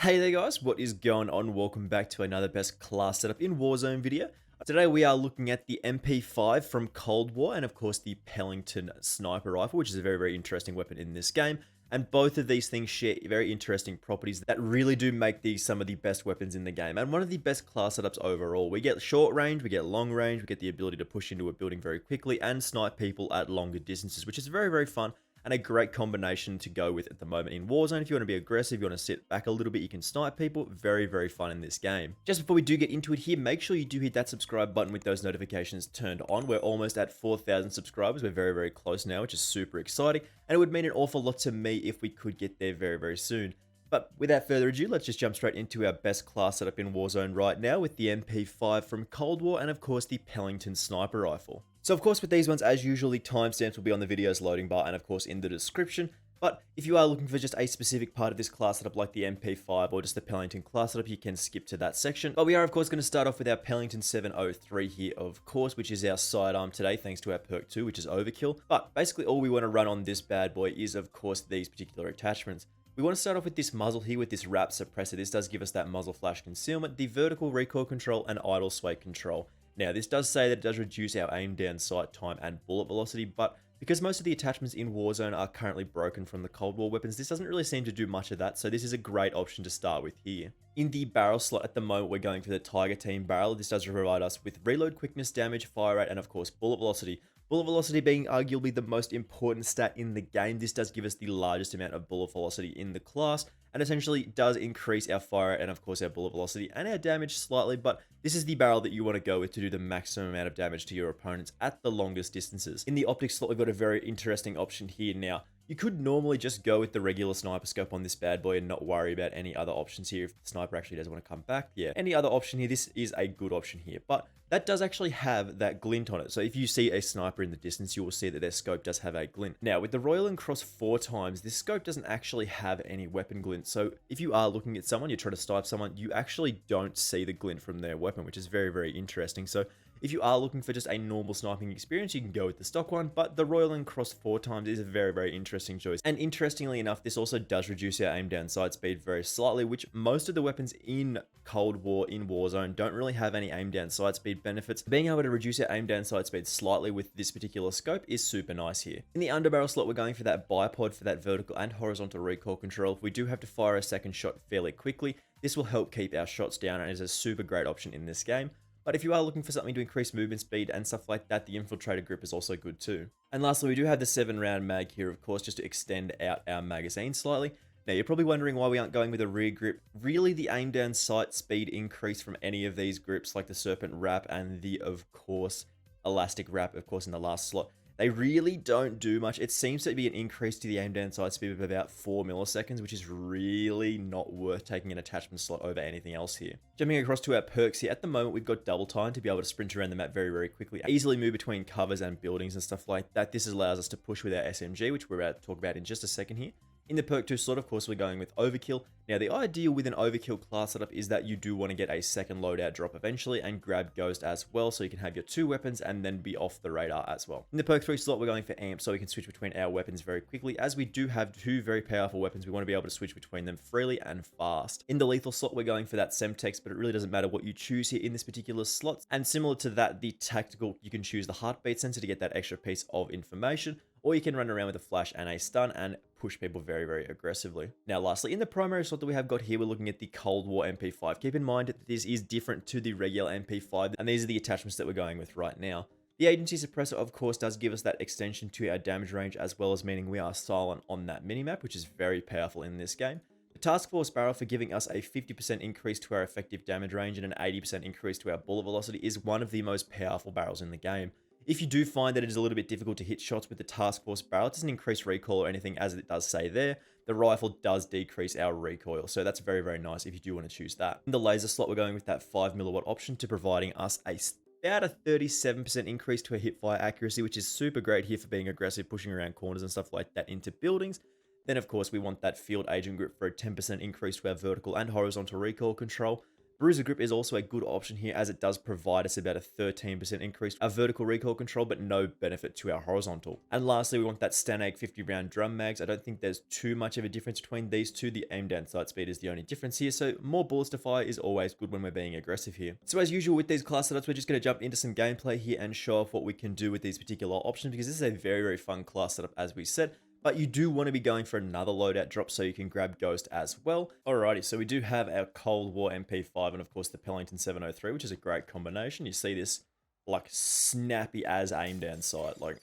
Hey there guys, what is going on? Welcome back to another best class setup in Warzone video. Today we are looking at the MP5 from Cold War and of course the Pellington sniper rifle, which is a very interesting weapon in this game. And both of these things share very interesting properties that really do make these some of the best weapons in the game. And one of the best class setups overall. We get short range, we get long range, we get the ability to push into a building very quickly and snipe people at longer distances, which is very fun. And a great combination to go with at the moment in Warzone. If you want to be aggressive, you want to sit back a little bit, you can snipe people. Very fun in this game. Just before we do get into it here, make sure you do hit that subscribe button with those notifications turned on. We're almost at 4,000 subscribers. We're very close now, which is super exciting. And it would mean an awful lot to me if we could get there very soon. But without further ado, let's just jump straight into our best class setup in Warzone right now with the MP5 from Cold War and of course the Pellington sniper rifle. So of course with these ones, as usually, timestamps will be on the video's loading bar and of course in the description. But if you are looking for just a specific part of this class setup like the MP5 or just the Pellington class setup, you can skip to that section. But we are of course going to start off with our Pellington 703 here of course, which is our sidearm today thanks to our perk 2, which is Overkill. But basically all we want to run on this bad boy is of course these particular attachments. We want to start off with this muzzle here with this wrap suppressor. This does give us that muzzle flash concealment, the vertical recoil control, and idle sway control. Now, this does say that it does reduce our aim down sight time and bullet velocity, but because most of the attachments in Warzone are currently broken from the Cold War weapons, this doesn't really seem to do much of that, so this is a great option to start with here. In the barrel slot at the moment, we're going for the Tiger Team barrel. This does provide us with reload quickness, damage, fire rate, and of course bullet velocity. Bullet velocity being arguably the most important stat in the game. This does give us the largest amount of bullet velocity in the class and essentially does increase our fire and of course our bullet velocity and our damage slightly, but this is the barrel that you want to go with to do the maximum amount of damage to your opponents at the longest distances. In the optics slot, we've got a very interesting option here now. You could normally just go with the regular sniper scope on this bad boy and not worry about any other options here if the sniper actually does want to come back. Yeah, any other option here, this is a good option here, but that does actually have that glint on it. So if you see a sniper in the distance, you will see that their scope does have a glint. Now, with the Royal and Cross 4 times, this scope doesn't actually have any weapon glint. So if you are looking at someone, you're trying to snipe someone, you actually don't see the glint from their weapon, which is very interesting. So if you are looking for just a normal sniping experience, you can go with the stock one, but the Royal and Cross 4 times is a very interesting choice. And interestingly enough, this also does reduce our aim down sight speed very slightly, which most of the weapons in Cold War in Warzone don't really have any aim down sight speed benefits. Being able to reduce our aim down sight speed slightly with this particular scope is super nice here. In the underbarrel slot, we're going for that bipod for that vertical and horizontal recoil control. If we do have to fire a second shot fairly quickly, this will help keep our shots down and is a super great option in this game. But if you are looking for something to increase movement speed and stuff like that, the infiltrator grip is also good too. And lastly, we do have the 7-round mag here, of course, just to extend out our magazine slightly. Now, you're probably wondering why we aren't going with a rear grip. Really, the aim down sight speed increase from any of these grips, like the Serpent Wrap and the, of course, Elastic Wrap, of course, in the last slot, they really don't do much. It seems to be an increase to the aim down sight speed of about 4 milliseconds, which is really not worth taking an attachment slot over anything else here. Jumping across to our perks here, at the moment we've got double time to be able to sprint around the map very quickly, easily move between covers and buildings and stuff like that. This allows us to push with our SMG, which we're about to talk about in just a second here. In the perk 2 slot, of course, we're going with Overkill. Now, the ideal with an Overkill class setup is that you do want to get a second loadout drop eventually and grab Ghost as well, so you can have your 2 weapons and then be off the radar as well. In the perk 3 slot, we're going for Amp, so we can switch between our weapons very quickly. As we do have 2 very powerful weapons, we want to be able to switch between them freely and fast. In the lethal slot, we're going for that Semtex, but it really doesn't matter what you choose here in this particular slot. And similar to that, the tactical, you can choose the heartbeat sensor to get that extra piece of information, or you can run around with a flash and a stun and push people very aggressively. Now, lastly, in the primary slot that we have got here, we're looking at the Cold War MP5. Keep in mind that this is different to the regular MP5, and these are the attachments that we're going with right now. The agency suppressor, of course, does give us that extension to our damage range, as well as meaning we are silent on that minimap, which is very powerful in this game. The Task Force barrel, for giving us a 50% increase to our effective damage range and an 80% increase to our bullet velocity, is one of the most powerful barrels in the game. If you do find that it is a little bit difficult to hit shots with the Task Force barrel, it doesn't increase recoil or anything, as it does say there. The rifle does decrease our recoil, so that's very nice if you do want to choose that. In the laser slot, we're going with that 5mW option to providing us about a 37% increase to our hipfire accuracy, which is super great here for being aggressive, pushing around corners and stuff like that into buildings. Then, of course, we want that field agent grip for a 10% increase to our vertical and horizontal recoil control. Bruiser Grip is also a good option here as it does provide us about a 13% increase our vertical recoil control, but no benefit to our horizontal. And lastly, we want that Stanag 50 round drum mags. I don't think there's too much of a difference between these two. The aim down sight speed is the only difference here, so more bullets to fire is always good when we're being aggressive here. So as usual with these class setups, we're just going to jump into some gameplay here and show off what we can do with these particular options, because this is a very, very fun class setup as we said. But you do want to be going for another loadout drop so you can grab Ghost as well. Alrighty, so we do have our Cold War MP5 and of course the Pellington 703, which is a great combination. You see this like snappy as aim down sight. Like,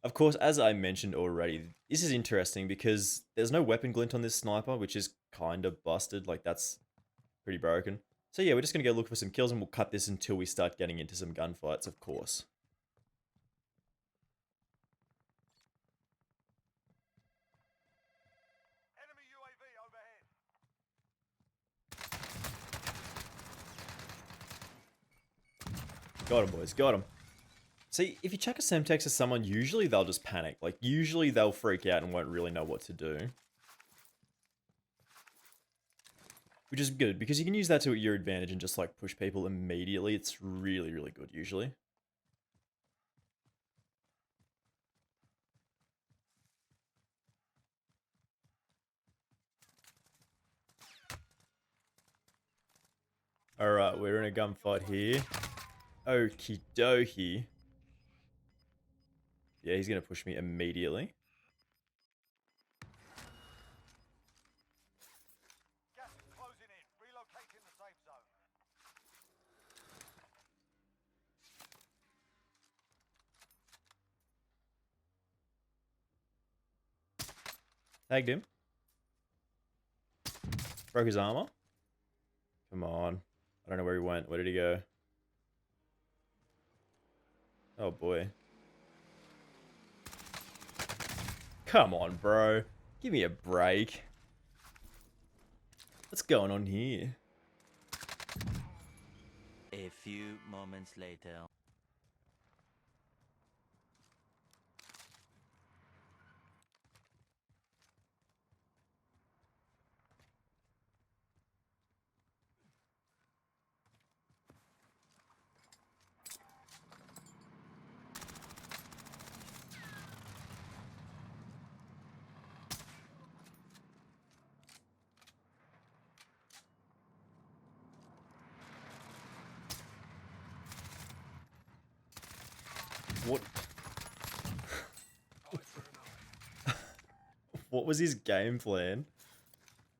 of course, as I mentioned already, this is interesting because there's no weapon glint on this sniper, which is kind of busted. Like, that's pretty broken. So yeah, we're just going to go look for some kills and we'll cut this until we start getting into some gunfights, of course. Got him, boys. Got him. See, if you chuck a Semtex at someone, usually they'll just panic. Like, usually they'll freak out and won't really know what to do. Which is good, because you can use that to your advantage and just, like, push people immediately. It's really, really good, usually. Alright, we're in a gunfight here. Okie dokie. Yeah, he's going to push me immediately. Gas is closing in. Relocating the safe zone. Tagged him. Broke his armor. Come on. I don't know where he went. Where did he go? Oh boy. Come on, bro. Give me a break. What's going on here? A few moments later. What? What was his game plan?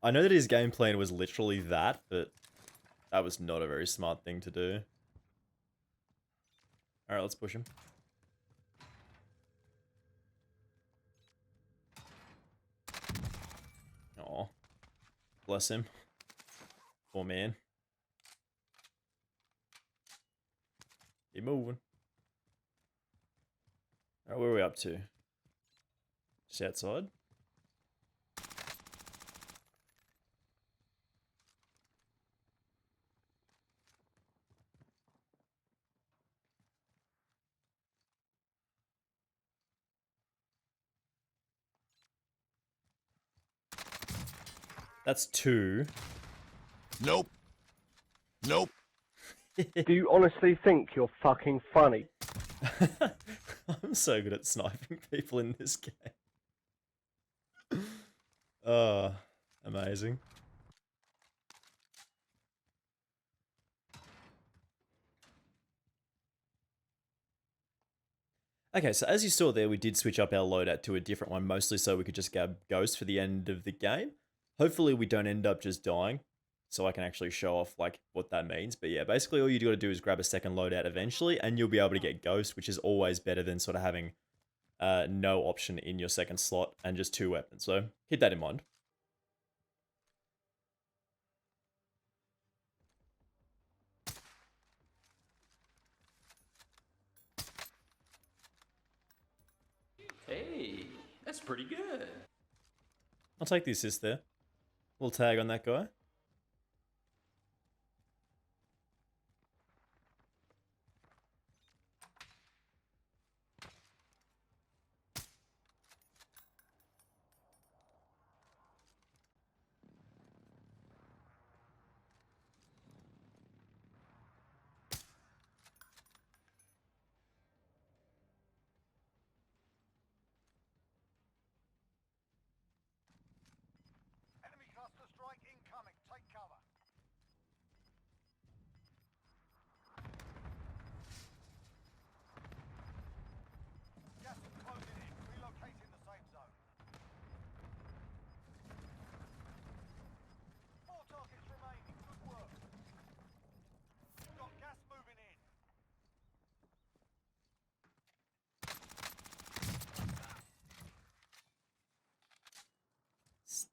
I know that his game plan was literally that, but that was not a very smart thing to do. Alright, let's push him. Aw. Bless him. Poor man. Keep moving. Alright, where are we up to? Just outside? That's two. Nope. Nope. Do you honestly think you're fucking funny? I'm so good at sniping people in this game. Oh, amazing. Okay, so as you saw there, we did switch up our loadout to a different one, mostly so we could just grab Ghost for the end of the game. Hopefully we don't end up just dying, so I can actually show off like what that means. But yeah, basically all you got to do is grab a second loadout eventually, and you'll be able to get Ghost, which is always better than sort of having no option in your second slot and just two weapons. So keep that in mind. Hey, that's pretty good. I'll take the assist there. Little tag on that guy.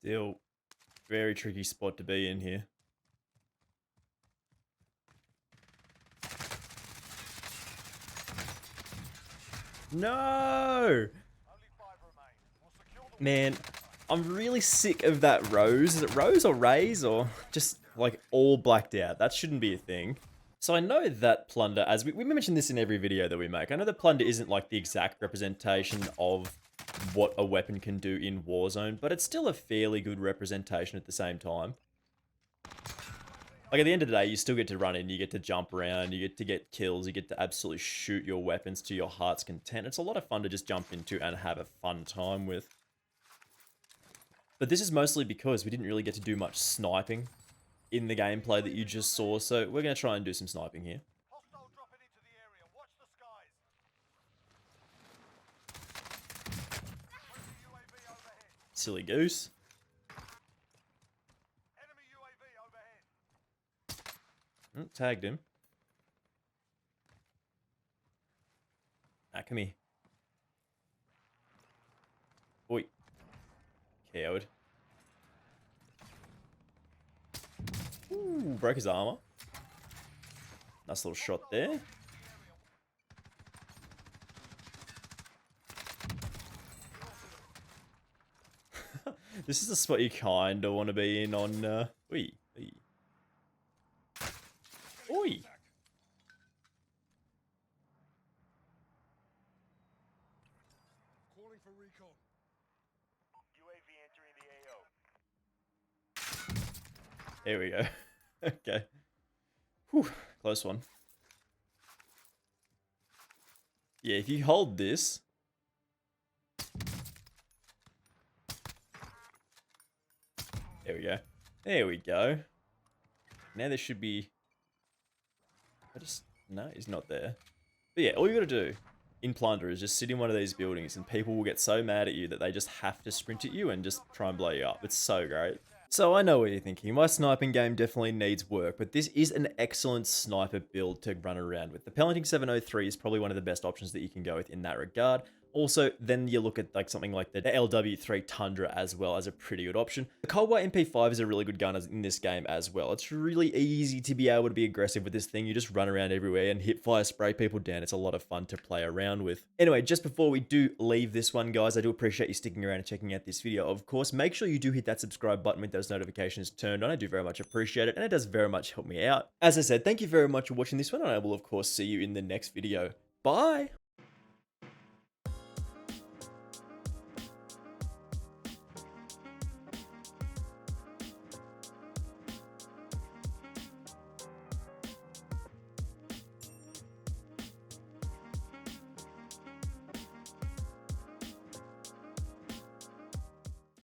Still, very tricky spot to be in here. No! Only 5 remain. We'll secure the Man, I'm really sick of that rose. Is it rose or rays or just like all blacked out? That shouldn't be a thing. So I know that plunder, as we mention this in every video that we make, I know that plunder isn't like the exact representation of what a weapon can do in Warzone, but it's still a fairly good representation at the same time. Like at the end of the day, you still get to run in, you get to jump around, you get to get kills, you get to absolutely shoot your weapons to your heart's content. It's a lot of fun to just jump into and have a fun time with. But this is mostly because we didn't really get to do much sniping in the gameplay that you just saw, so we're going to try and do some sniping here. hostile dropping into the area. Watch the skies. Friendly UAV overhead. Silly goose. Enemy UAV overhead. Tagged him. Ah, come here. Oi. Coward. Ooh, broke his armor. Nice little shot there. This is the spot you kind of want to be in on, oi, oi. Oi. Calling for recon. UAV entering the AO. There we go. Okay. Whew, close one. Yeah, if you hold this. There we go. There we go. Now there should be... No, he's not there. But yeah, all you gotta do in Plunder is just sit in one of these buildings and people will get so mad at you that they just have to sprint at you and just try and blow you up. It's so great. So I know what you're thinking, my sniping game definitely needs work, but this is an excellent sniper build to run around with. The Pellington 703 is probably one of the best options that you can go with in that regard. Also, then you look at like something like the LW3 Tundra as well as a pretty good option. The Cold War MP5 is a really good gun in this game as well. It's really easy to be able to be aggressive with this thing. You just run around everywhere and hit fire, spray people down. It's a lot of fun to play around with. Anyway, just before we do leave this one, guys, I do appreciate you sticking around and checking out this video. Of course, make sure you do hit that subscribe button with those notifications turned on. I do very much appreciate it, and it does very much help me out. As I said, thank you very much for watching this one, and I will, of course, see you in the next video. Bye!